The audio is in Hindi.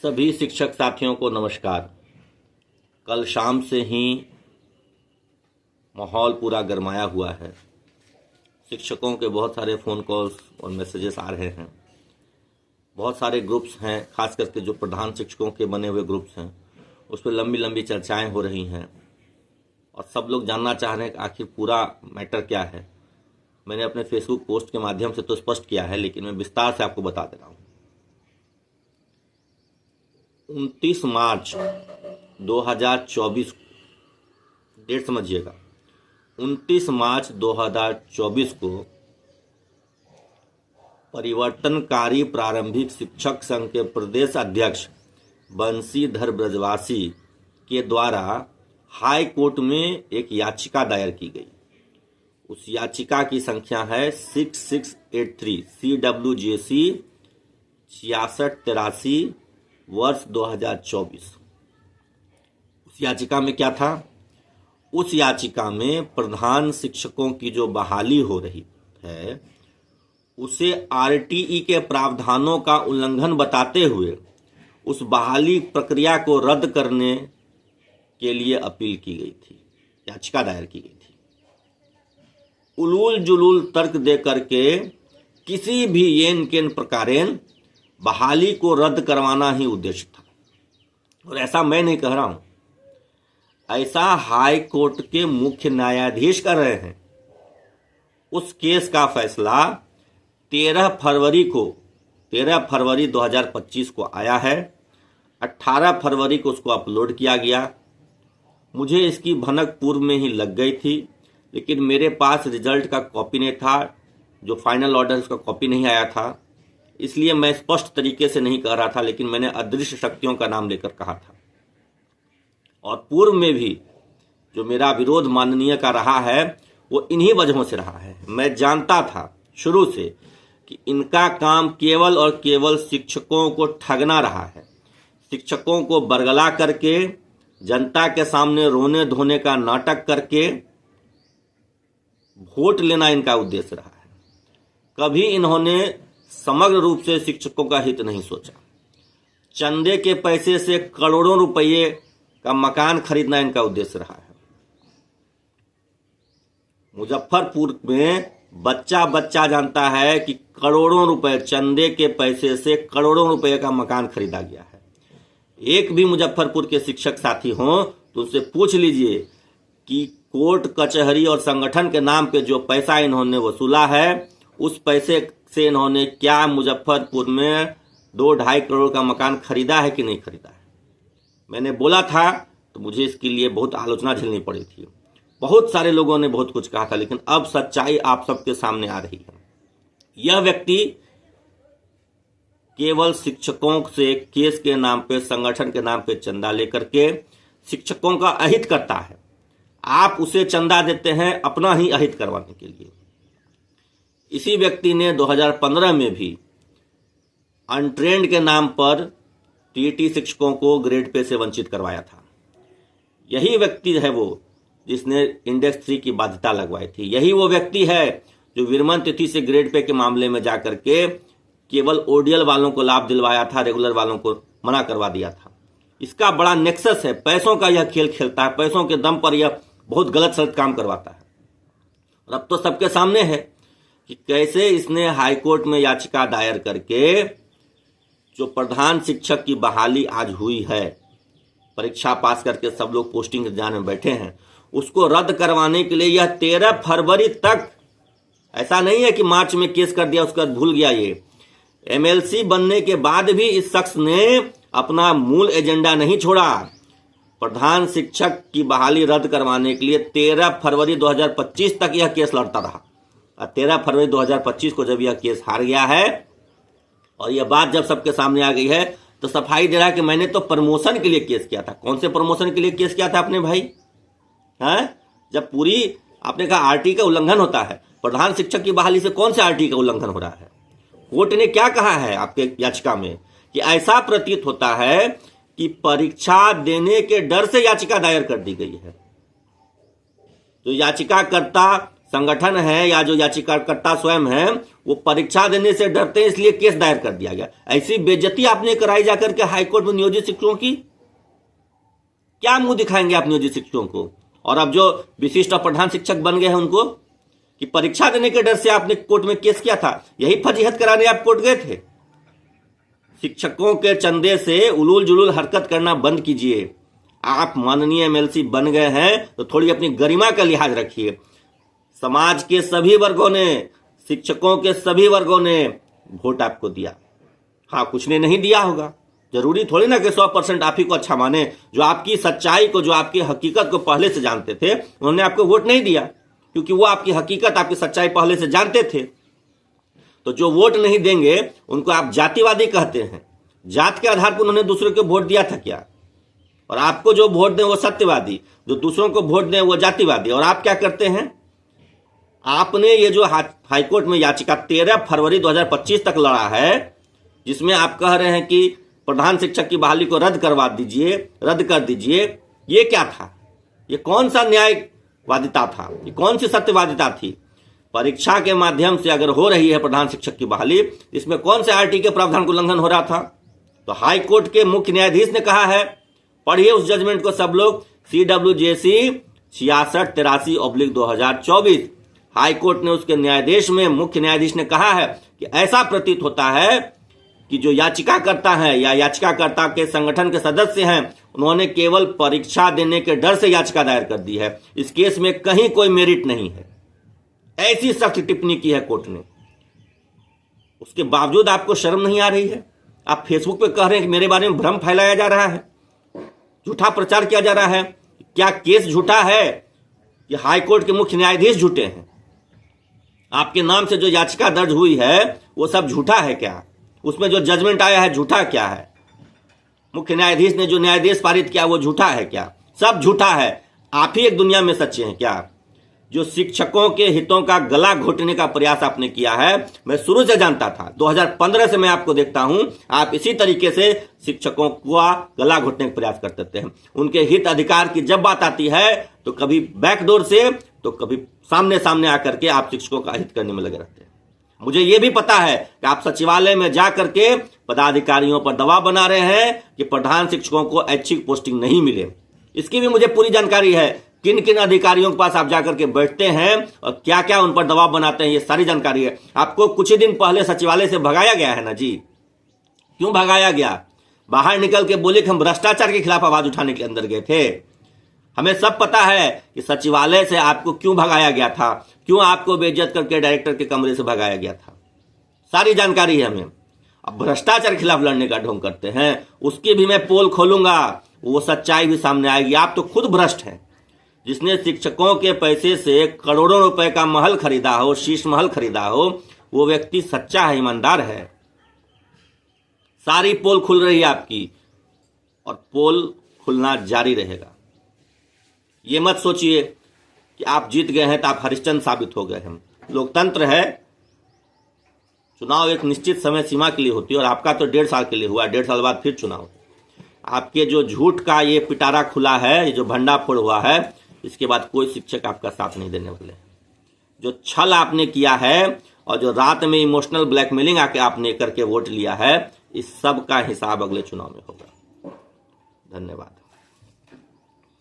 सभी शिक्षक साथियों को नमस्कार। कल शाम से ही माहौल पूरा गरमाया हुआ है। शिक्षकों के बहुत सारे फ़ोन कॉल्स और मैसेजेस आ रहे हैं। बहुत सारे ग्रुप्स हैं, खास करके जो प्रधान शिक्षकों के बने हुए ग्रुप्स हैं उस पर लंबी लंबी चर्चाएं हो रही हैं और सब लोग जानना चाह रहे हैं कि आखिर पूरा मैटर क्या है। मैंने अपने फेसबुक पोस्ट के माध्यम से तो स्पष्ट किया है, लेकिन मैं विस्तार से आपको बता दे रहा हूँ। 29 मार्च 2024, डेट समझिएगा, 29 मार्च 2024 को परिवर्तनकारी प्रारंभिक शिक्षक संघ के प्रदेश अध्यक्ष बंशीधर ब्रजवासी के द्वारा हाई कोर्ट में एक याचिका दायर की गई। उस याचिका की संख्या है 6683 CWJC 6683 वर्ष 2024। उस याचिका में क्या था? उस याचिका में प्रधान शिक्षकों की जो बहाली हो रही है उसे RTE के प्रावधानों का उल्लंघन बताते हुए उस बहाली प्रक्रिया को रद्द करने के लिए अपील की गई थी, याचिका दायर की गई थी। उलूल जुलूल तर्क दे करके किसी भी येन केन प्रकारेण बहाली को रद्द करवाना ही उद्देश्य था। और ऐसा मैं नहीं कह रहा हूं, ऐसा हाई कोर्ट के मुख्य न्यायाधीश कर रहे हैं। उस केस का फैसला 13 फरवरी 2025 को आया है। 18 फरवरी को उसको अपलोड किया गया। मुझे इसकी भनक पूर्व में ही लग गई थी, लेकिन मेरे पास रिजल्ट का कॉपी नहीं था, जो फाइनल ऑर्डर उसका कॉपी नहीं आया था, इसलिए मैं स्पष्ट तरीके से नहीं कह रहा था, लेकिन मैंने अदृश्य शक्तियों का नाम लेकर कहा था। और पूर्व में भी जो मेरा विरोध माननीय का रहा है वो इन्हीं वजहों से रहा है। मैं जानता था शुरू से कि इनका काम केवल और केवल शिक्षकों को ठगना रहा है। शिक्षकों को बरगला करके, जनता के सामने रोने धोने का नाटक करके वोट लेना इनका उद्देश्य रहा है। कभी इन्होंने समग्र रूप से शिक्षकों का हित नहीं सोचा। चंदे के पैसे से करोड़ों रुपये का मकान खरीदना इनका उद्देश्य रहा है। मुजफ्फरपुर में बच्चा जानता है कि करोड़ों रुपए चंदे के पैसे से करोड़ों रुपए का मकान खरीदा गया है। एक भी मुजफ्फरपुर के शिक्षक साथी हों तो उनसे पूछ लीजिए कि कोर्ट कचहरी और संगठन के नाम पे जो पैसा इन्होंने वसूला है, उस पैसे से इन्होंने क्या मुजफ्फरपुर में 2-2.5 करोड़ का मकान खरीदा है कि नहीं खरीदा है। मैंने बोला था तो मुझे इसके लिए बहुत आलोचना झेलनी पड़ी थी। बहुत सारे लोगों ने बहुत कुछ कहा था, लेकिन अब सच्चाई आप सबके सामने आ रही है। यह व्यक्ति केवल शिक्षकों से केस के नाम पे, संगठन के नाम पे चंदा लेकर के शिक्षकों का अहित करता है। आप उसे चंदा देते हैं अपना ही अहित करवाने के लिए। इसी व्यक्ति ने 2015 में भी अनट्रेंड के नाम पर TET शिक्षकों को ग्रेड पे से वंचित करवाया था। यही व्यक्ति है वो जिसने इंडेक्स 3 की बाध्यता लगवाई थी। यही वो व्यक्ति है जो विरमण तिथि से ग्रेड पे के मामले में जाकर के केवल ODL वालों को लाभ दिलवाया था, रेगुलर वालों को मना करवा दिया था। इसका बड़ा नेक्सस है। पैसों का यह खेल खेलता है, पैसों के दम पर यह बहुत गलत सलत काम करवाता है। और अब तो सबके सामने है कि कैसे इसने हाईकोर्ट में याचिका दायर करके जो प्रधान शिक्षक की बहाली आज हुई है, परीक्षा पास करके सब लोग पोस्टिंग इंतजार में बैठे हैं, उसको रद्द करवाने के लिए यह 13 फरवरी तक, ऐसा नहीं है कि मार्च में केस कर दिया उसके बाद भूल गया। ये MLC बनने के बाद भी इस शख्स ने अपना मूल एजेंडा नहीं छोड़ा। प्रधान शिक्षक की बहाली रद्द करवाने के लिए 13 फरवरी 2025 तक यह केस लड़ता रहा। और 13 फरवरी 2025 को जब यह केस हार गया है और यह बात जब सबके सामने आ गई है तो सफाई दे रहा है कि मैंने तो प्रमोशन के लिए केस किया था। कौन से प्रमोशन के लिए केस किया था आपने भाई? जब पूरी आपने कहा RTE का उल्लंघन होता है, प्रधान शिक्षक की बहाली से कौन से RTE का उल्लंघन हो रहा है? कोर्ट ने क्या कहा है आपके याचिका में कि ऐसा प्रतीत होता है कि परीक्षा देने के डर से याचिका दायर कर दी गई है। तो याचिकाकर्ता संगठन है या जो याचिकाकर्ता स्वयं है वो परीक्षा देने से डरते हैं, इसलिए केस दायर कर दिया गया। ऐसी बेइज्जती आपने कराई जाकर के हाईकोर्ट में नियोजित शिक्षकों की। क्या मुंह दिखाएंगे आप नियोजित शिक्षकों को? और अब जो विशिष्ट और प्रधान शिक्षक बन गए हैं उनको कि परीक्षा देने के डर से आपने कोर्ट में केस किया था, यही फजीहत कराने आप कोर्ट गए थे। शिक्षकों के चंदे से उलूल जुलूल हरकत करना बंद कीजिए। आप माननीय एमएलसी बन गए हैं तो थोड़ी अपनी गरिमा का लिहाज रखिए। समाज के सभी वर्गों ने, शिक्षकों के सभी वर्गों ने वोट आपको दिया। हाँ, कुछ ने नहीं दिया होगा, जरूरी थोड़ी ना कि 100% आप ही को अच्छा माने। जो आपकी सच्चाई को, जो आपकी हकीकत को पहले से जानते थे, उन्होंने आपको वोट नहीं दिया, क्योंकि वो आपकी हकीकत, आपकी सच्चाई पहले से जानते थे। तो जो वोट नहीं देंगे उनको आप जातिवादी कहते हैं। जात के आधार पर उन्होंने दूसरों को वोट दिया था क्या? और आपको जो वोट दें वो सत्यवादी, जो दूसरों को वोट दें वो जातिवादी। और आप क्या करते हैं? आपने ये जो हाईकोर्ट में याचिका 13 फरवरी 2025 तक लड़ा है, जिसमें आप कह रहे हैं कि प्रधान शिक्षक की बहाली को रद्द करवा दीजिए, रद्द कर दीजिए, ये क्या था? ये कौन सा न्यायवादिता था? ये कौन सी सत्यवादिता थी? परीक्षा के माध्यम से अगर हो रही है प्रधान शिक्षक की बहाली, इसमें कौन से आरटी के प्रावधान को उल्लंघन हो रहा था? तो हाईकोर्ट के मुख्य न्यायाधीश ने कहा है, पढ़िए उस जजमेंट को सब लोग, CWJC 6683/2024। हाईकोर्ट ने उसके न्यायाधीश में, मुख्य न्यायाधीश ने कहा है कि ऐसा प्रतीत होता है कि जो याचिकाकर्ता है या याचिकाकर्ता के संगठन के सदस्य हैं, उन्होंने केवल परीक्षा देने के डर से याचिका दायर कर दी है। इस केस में कहीं कोई मेरिट नहीं है। ऐसी सख्त टिप्पणी की है कोर्ट ने। उसके बावजूद आपको शर्म नहीं आ रही है? आप फेसबुक पे कह रहे हैं कि मेरे बारे में भ्रम फैलाया जा रहा है, झूठा प्रचार किया जा रहा है। क्या केस झूठा है? ये हाईकोर्ट के मुख्य न्यायाधीश झूठे हैं। आपके नाम से जो याचिका दर्ज हुई है वो सब झूठा है क्या? उसमें जो जजमेंट आया है झूठा क्या है? मुख्य न्यायाधीश ने जो न्यायादेश पारित किया वो झूठा है क्या? सब झूठा है। आप ही एक दुनिया में सच्चे हैं क्या? जो शिक्षकों के हितों का गला घोटने का प्रयास आपने किया है, मैं शुरू से जानता था। 2015 से मैं आपको देखता हूं, आप इसी तरीके से शिक्षकों का गला घोटने का प्रयास करते थे। उनके हित अधिकार की जब बात आती है तो कभी बैकडोर से तो कभी सामने सामने आकर के आप शिक्षकों का हित करने में लगे रहते हैं। मुझे यह भी पता है कि आप सचिवालय में जाकर के पदाधिकारियों पर दबाव बना रहे हैं कि प्रधान शिक्षकों को ऐच्छिक पोस्टिंग नहीं मिले। इसकी भी मुझे पूरी जानकारी है। किन किन अधिकारियों के पास आप जाकर के बैठते हैं और क्या क्या उन पर दबाव बनाते हैं, ये सारी जानकारी है। आपको कुछ ही दिन पहले सचिवालय से भगाया गया है ना जी। क्यों भगाया गया? बाहर निकल के बोले कि हम भ्रष्टाचार के खिलाफ आवाज उठाने के अंदर गए थे। हमें सब पता है कि सचिवालय से आपको क्यों भगाया गया था, क्यों आपको बेइज्जत करके डायरेक्टर के कमरे से भगाया गया था। सारी जानकारी है हमें। अब भ्रष्टाचार के खिलाफ लड़ने का ढोंग करते हैं, उसकी भी मैं पोल खोलूंगा, वो सच्चाई भी सामने आएगी। आप तो खुद भ्रष्ट हैं। जिसने शिक्षकों के पैसे से करोड़ों रुपए का महल खरीदा हो, शीश महल खरीदा हो, वो व्यक्ति सच्चा है, ईमानदार है। सारी पोल खुल रही है आपकी और पोल खुलना जारी रहेगा। ये मत सोचिए कि आप जीत गए हैं तो आप हरिश्चंद्र साबित हो गए हैं। लोकतंत्र है, चुनाव एक निश्चित समय सीमा के लिए होती है और आपका तो 1.5 साल के लिए हुआ, 1.5 साल बाद फिर चुनाव। आपके जो झूठ का ये पिटारा खुला है, ये जो भंडाफोड़ हुआ है, इसके बाद कोई शिक्षक आपका साथ नहीं देने वाले। जो छल आपने किया है और जो रात में इमोशनल ब्लैकमेलिंग आके आपने करके वोट लिया है, इस सब का हिसाब अगले चुनाव में होगा। धन्यवाद।